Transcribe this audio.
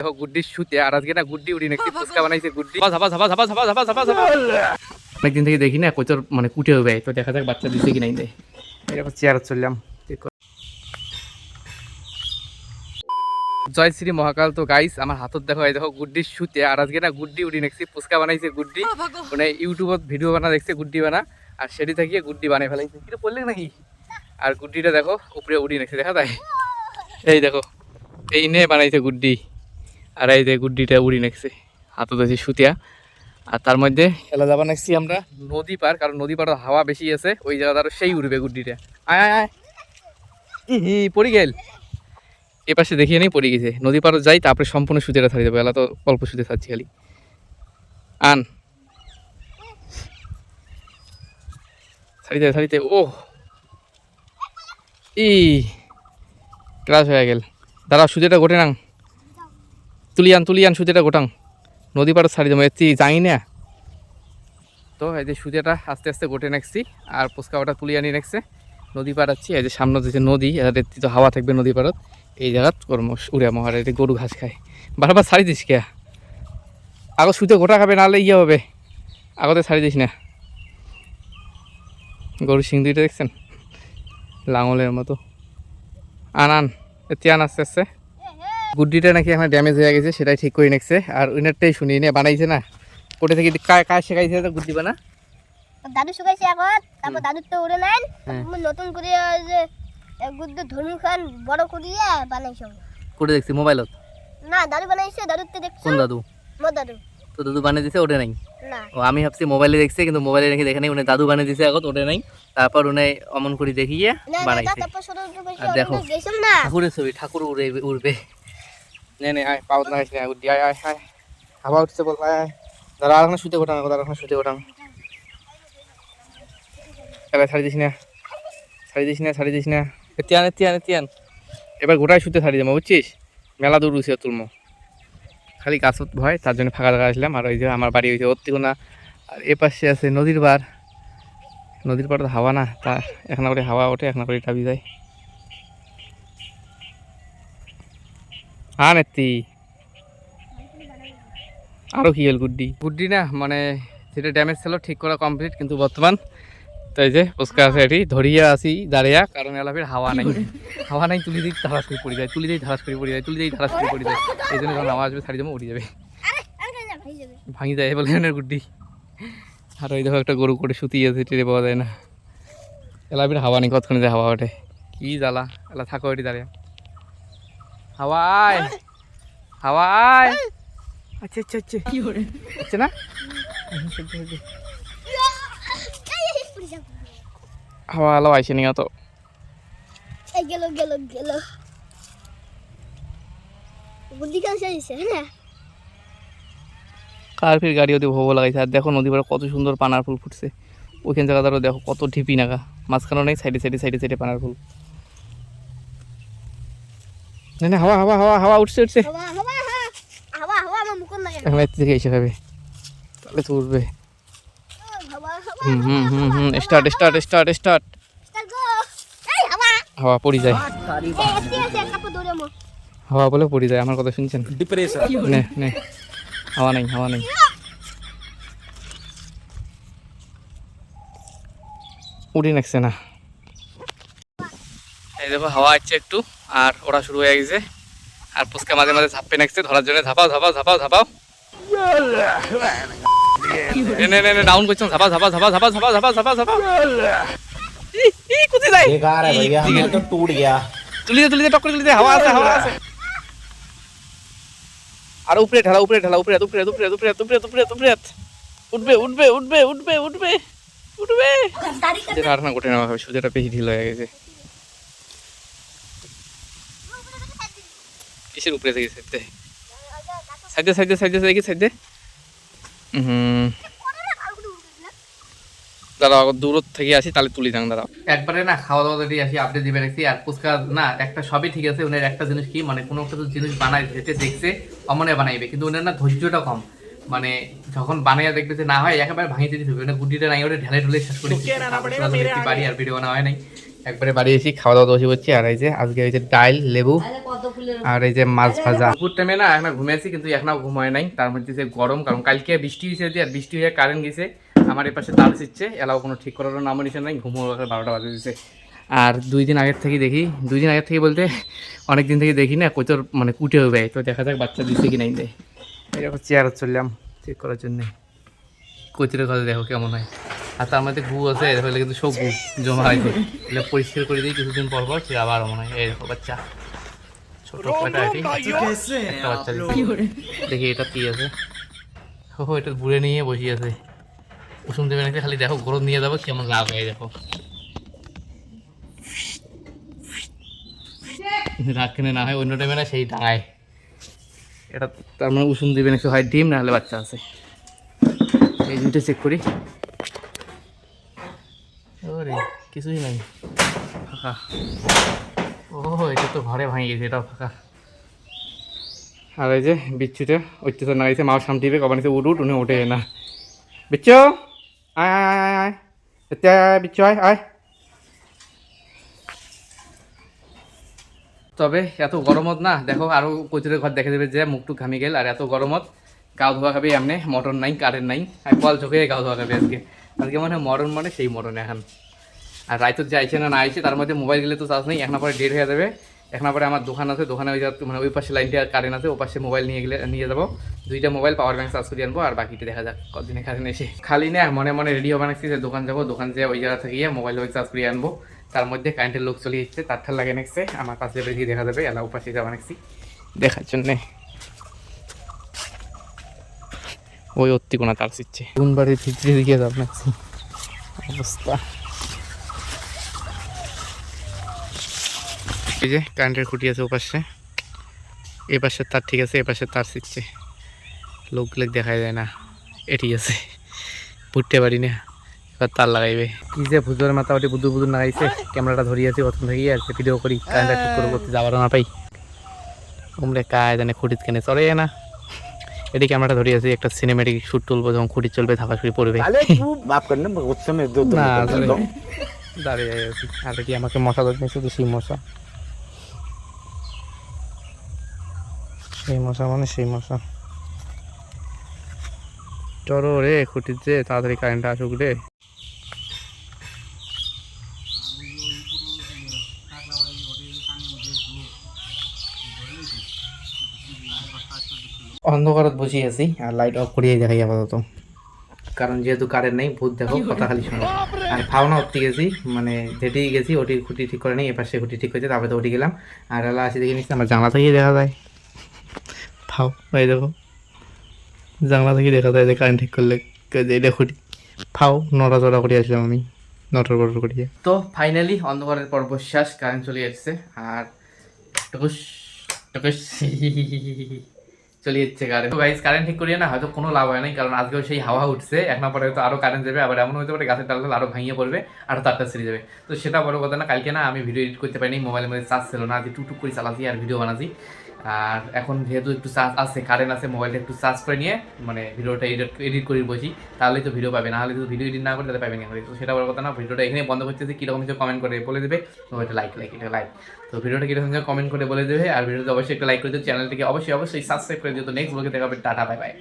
দেখো গুড্ডির শুতে আর আজকে না গুড্ডি উড়ি নাকি ফুচকা বানাইছে গুড্ডি ঝাপা ঝাপা ঝাপা ঝাপা ঝাপা ঝাপা ঝাপা অনেকদিন থেকে দেখি না কোচর মানে কুটে হবে তো দেখা যাক বাচ্চা দিচ্ছে কি নাই দেয় এরকম চেয়ার চললাম জয় শ্রী মহাকাল। তো গাইস আমার হাতত দেখো এই দেখো গুড্ডির শুতে আর আজকে না গুড্ডি উড়ি নাকি ফুচকা বানাইছে গুড্ডি মানে ইউটিউবত ভিডিও বানা দেখছে গুড্ডি বানা আর সেটি থাকিয়ে গুড্ডি বানাই ফেলাইছে কি বললে নাকি আর গুড্ডিটা দেখো উপরে উড়ি নাকি দেখা যায় এই দেখো এই নে বানাইছে গুড্ডি আর এই যে গুড্ডিটা উড়ি নাকছে হাতত আছে সুতিয়া আর তার মধ্যে খেলা যাবা নাকছি আমরা নদী পার কারণ নদী পার হাওয়া বেশি আছে ওই জায়গাটা আরো সেই উড়বে গুড্ডিটা আয় আয় আয় ই পড়ি গেল এ পাশে দেখিয়ে নেই পড়ে গেছে নদী পার যাই তারপরে সম্পূর্ণ সুতিটা ছাড়িয়ে যাবো এলা তো অল্প সুতে ছাড়ছি খালি আন ছাড়িতে ছাড়িতে ও ই ক্লাস হয়ে গেল দাঁড়া সুতিটা গোটে নাং তুলি আন সুতিটা গোটাং নদী পাড়ে ছাড়ি দেবো এর যাই না তো এই যে সুতিটা আস্তে আস্তে গোটে নাকছি আর পুচকা ওটা তুলি আনি নাকছে নদী পাড়াচ্ছি এই যে সামনে যে নদী এদের তো হাওয়া থাকবে নদী পাড়ত এই জায়গাত কর্ম উড়িয়া মহার এটা গরু ঘাস খায় বারবার ছাড়ি দিস কে আগো সুতে গোটা খাবে নাহলে ইয়ে হবে আগতে ছাড়ি দিস না গরু সিং দুইটা দেখছেন লাঙলের মতো আন আন এতে আন আস্তে আস্তে গুড্ডিটা নাকি এখন ড্যামেজ হয়ে গেছে সেটাই ঠিক করে নিচ্ছে আর উইনারটাই শুনি নে বানাইছে না কোটে থেকে কাজ শেখাইছে তো গুড্ডি বানা দাদু শুকাইছে এখন তারপর দাদুর তো উড়ে নাই নতুন করে যে গুড্ডু ধনু খান বড় করিয়ে বানাইছে কোটে দেখছি মোবাইলত না দাদু বানাইছে দাদুর তো দেখছো কোন দাদু মোর দাদু তো দাদু বানিয়ে দিছে ওটা নাই না ও আমি ভাবছি মোবাইলে দেখছে কিন্তু মোবাইলে নাকি দেখে নাই উনি দাদু বানিয়ে দিছে এখন ওটা নাই তারপর উনি অমন করে দেখিয়ে বানাইছে তারপর ছোট ছোট আর দেখো গেছিলাম না ঠাকুরের ছবি ঠাকুর উড়বে নে নে আয় পাউত না আয় গুড্ডি আয় আয় আয় হাওয়া উঠছে বল আয় আয় দাঁড়া আর শুতে গোটাং দাঁড়া এখন শুতে গোটাং এবার ছাড়ি দিস না তিয়ান এবার গোটায় শুতে ছাড়ি যাবো বুঝছিস মেলা দূর উঠছে তুলমো খালি গাছত ভয় তার জন্য ফাঁকা জায়গা আসলাম আর ওই যে আমার বাড়ি হয়েছে অত্তিকোনা আর এ পাশে আছে নদীর পাড় তো হাওয়া না তা এখন করে হাওয়া ওঠে এখন করে টাবি যায় হ্যাঁ নেত্তি আরও কি হল গুড্ডি না মানে যেটা ড্যামেজ ছিল ঠিক করা কমপ্লিট কিন্তু বর্তমান তাই যে পুচকা আছে এটি ধরিয়া আসি দাঁড়িয়া কারণ এলাফের হাওয়া নাই তুলি দিয়ে ধারাস করে পড়ে যায় তুলি দিয়ে ধারাস করে পড়ে যায় এই জন্য যখন হাওয়া আসবে ছাড়ি যাবো উড়ে যাবে ভাঙি যায় বলে গুড্ডি আর ওই দেখো একটা গরু করে শুতিয়ে আছে টেরে পাওয়া যায় না এলাফের হাওয়া নেই কতক্ষণে যায় হাওয়া ওঠে কি জ্বালা এলা থাকো এটি দাঁড়িয়া হাওয়ায় আচ্ছা কি করে আচ্ছা না হাওয়া আলো আইসে নি তো গেল বুদ্ধি কাজ হইছে না কার ফির গাড়ি ওদের ভোগ লাগাইছে আর দেখো নদী পাড়ে কত সুন্দর পানার ফুল ফুটছে ওইখান জায়গাটারও দেখো কত ঢিপি নাগা মাঝখানেও নেই সাইডে পানার ফুল না হাওয়া উঠছে হাওয়া আমার মুখ না এখন এর থেকে এসে খাবে তাহলে তো উঠবে স্টার্ট হাওয়া পড়ে যায় হাওয়া বলে পড়ে যায় আমার কথা শুনছেন নে হাওয়া নাই উড়ি নাকছে না এই দেখো হাওয়া আসছে একটু আর ওরা শুরু হয়ে গেছে আর পুচকা মাঝে মাঝে ঝাপে নাকছে ধরার জন্য ঝাপাও নে ডাউন করছো ঝাপা কোথায় যায় बेकार है भैया हम तो टूट गया তুলি দে টক্কর তুলি দে হাওয়া আছে আর উপরে ঢালা উপরে উঠবে যে রান্না করতে নেওয়া হবে সুজেটা বেশি ঢিল হয়ে গেছে কিসের উপরে থেকে সাইডে দাঁড়াও দূর থেকে আসি তাহলে তুলি যাং দাঁড়াও একবারে না খাওয়া দাওয়া দিয়ে আসি আপডেট দিবে রাখছি আর পুচকা না একটা সবই ঠিক আছে উনার একটা জিনিস কি মানে কোনো একটা জিনিস বানায় যেতে দেখছে অমনে বানাইবে কিন্তু উনার না ধৈর্যটা কম মানে যখন বানাইয়া দেখবে যে না হয় একেবারে ভাঙিয়ে দিতে হবে গুটিটা নাই ওটা ঢেলে শেষ করে বাড়ি আর ভিডিও বানা হয় নাই একবারে বাড়ি এসি খাওয়া দাওয়া বসে করছি আর এই যে আজকে হয়েছে ডাল লেবু আর এই যে মাছ ভাজা। দুপুর টাইমে না এখন ঘুমিয়েছি, কিন্তু এখনো ঘুম হয় নাই। তার মধ্যে যে গরম, কারণ কালকে বৃষ্টি হয়েছে আর বৃষ্টি হয়ে কারেন্ট গেছে। আমার এই পাশে তার ছিচ্ছে, এলাও কোনো ঠিক করার নাম নিশান নাই। ঘুমো 12টা বাজে দিচ্ছে। আর 2 দিন আগের থেকে দেখি, 2 দিন আগের থেকে বলতে অনেক দিন থেকে দেখি না কোচর মানে কুটে হবে। তো দেখা যাক বাচ্চা দিচ্ছে কি নাই দেয়। এরকম চেয়ারে চললাম চেক করার জন্যে। কোচের কথা দেখো কেমন হয়। আর তার মধ্যে গু আছে, হলে কিন্তু সব গু জমা হয়েছে। এগুলো পরিষ্কার করে দিই কিছুদিন পর পর, সে আবার মনে হয় এই দেখো বাচ্চা ছোট একটা বাচ্চা দেখি এটা কি আছে। ও এটা ঘুরে নিয়ে বসে আছে, কুসুম দেবে নাকি খালি দেখো গরম নিয়ে যাবো কেমন লাভ হয় দেখো। রাগ কিনে না হয় অন্য টাইমে না সেই ডাঙায় এটা, তার মানে উষুম দেবে নাকি হয় ডিম, না হলে বাচ্চা আছে। এই দুটো চেক করি। ওরে কিছুই নাই, ফাঁকা। ও এটা তো ঘরে ভাঙে গেছে, এটাও ফাঁকা। আর এই যে বিচ্ছুটা অত্যাচার না গেছে, মাও সামটিবে কবার নিচে উঠ উনি ওঠে না। বিচ্ছু আয় আয় আয় আয় এটা বিচ্ছু আয় আয়। তবে এত গরমত না দেখো, আরও কচুরের ঘর দেখে দেবে যে মুখটুক ঘামি গেল। আর এত গরমত গাও ধোয়া খাবে এমনি, মটন নাই, কারেন্ট নাই, আর কল চোখে গাও ধোয়া খাবে আজকে। আজকে মনে হয় মরণ মানে সেই মরণ এখন। আর রাইতো যে আইছে না না আইছে, তার মধ্যে মোবাইল গেলে তো চার্জ নেই, এখন পরে ডেট হয়ে যাবে। এখন পরে আমার দোকান আছে, দোকানে ওই মানে ওই পাশে লাইনটা কারেন্ট আছে, ও পাশে মোবাইল নিয়ে যাবো। 2টা মোবাইল পাওয়ার ব্যাংক চার্জ করে আনবো। আর বাকিটা দেখা যাক কতদিনে কারেন্ট এসে। খালি না মনে মনে রেডি হয়ে বানাচ্ছি যে দোকান যাবো, দোকান যেয়ে ওই জায়গা থেকে গিয়ে মোবাইল চার্জ করে আনবো। তার মধ্যে কারেন্টের লোক চলে যাচ্ছে, তার ঠাল লাগে নেছে আমার পাশে বেরিয়ে দেখা যাবে। এলা উপাসে যাওয়া নাকছি দেখার জন্যে। ওই অত্তি কোনা তার শিখছে কোন বাড়ির ভিতরে দিকে যাব নাকছি অবস্থা। এই যে কারেন্টের খুঁটি আছে ওপাশে, এ পাশে তার ঠিক আছে, এ পাশে তার শিখছে। লোকগুলো দেখা যায় না, এটি আছে পুটতে পারি না। এবার তার লাগাইবে কি যে ভুজোর মাথা ওটি বুদুর বুদুর লাগাইছে। ক্যামেরাটা ধরিয়েছি প্রথম থেকে আর ভিডিও করি, কারেন্টটা ঠিক করে করতে যাবারও না পাই। উমরে কায় জানে খুঁটিত কেনে চলে না। এটি ক্যামেরাটা ধরিয়েছি, একটা সিনেমেটিক শুট তুলবো, যখন খুঁটি চলবে ধাপা ছুটি পড়বে না দাঁড়িয়ে আছি। আর কি আমাকে মশা ধরতে শুধু সেই মশা, সেই মশা মানে সেই মশা। চলো রে খুঁটিতে তাড়াতাড়ি কারেন্টটা আসুক রে। অন্ধকারত বসে আছি আর লাইট অফ করিয়ে দেখাই আপাতত, কারণ যেহেতু কারেন্ট নেই। ভূত দেখো কথা খালি শোনো। আর ফাওনা উঠতে গেছি, মানে যেতেই গেছি ওটির খুঁটি ঠিক করে নেই, এপাশে খুঁটি ঠিক হয়েছে, তারপরে তো উঠে গেলাম। আর এলা আসি দেখে নিচ্ছি আমার জানলা থেকেই দেখা যায় ফাও। এই দেখো জানলা থেকেই দেখা যায় যে কারেন্ট ঠিক করলে এটা খুঁটি ফাও। নড়াচড়া করে আসলাম আমি, নটর বটর করিয়ে। তো ফাইনালি অন্ধকারের পর্ব শেষ, কারেন্ট চলে যাচ্ছে। আর টুকুস টুকুস চলে যাচ্ছে কারেন্ট। গাইস কারেন্ট ঠিক করিয়ে না হয়তো কোনো লাভ হয় নাই, কারণ আজকেও সেই হাওয়া উঠছে। এখন পরে হয়তো আরো কারেন্ট যাবে, আবার এমন হতে পারে গাছের ডাল আরো ভাঙিয়ে পড়বে, আরো তারটা ছিঁড়ে যাবে। তো সেটা বড় কথা না। কালকে না আমি ভিডিও এডিট করতে পারিনি, মোবাইলের মধ্যে চার্জ ছিল না, যে টুকটুক করে চালাচ্ছি আর ভিডিও বানাচ্ছি। আর এখন যেহেতু একটু চার্জ আছে, কারেন্ট আছে, মোবাইলটা একটু চার্জ করে নিয়ে মানে ভিডিওটা এডিট করে বসি, তাহলেই তো ভিডিও পাবে। না হলে তো ভিডিও এডিট না করে তাহলে পাবে না। তো সেটা বড় কথা না। ভিডিওটা এখানে বন্ধ করতেছি, কীরকম কিছু কমেন্ট করে বলে দেবে, তো এটা লাইক এটা লাইক। তো ভিডিওটা কীরকম কমেন্ট করে বলে দেবে। আর ভিডিওতে অবশ্যই একটা লাইক করে দিও, চ্যানেলটিকে অবশ্যই সাবস্ক্রাইব করে দিও। তো নেক্সট ব্লগে দেখা হবে, টাটা বাই বাই।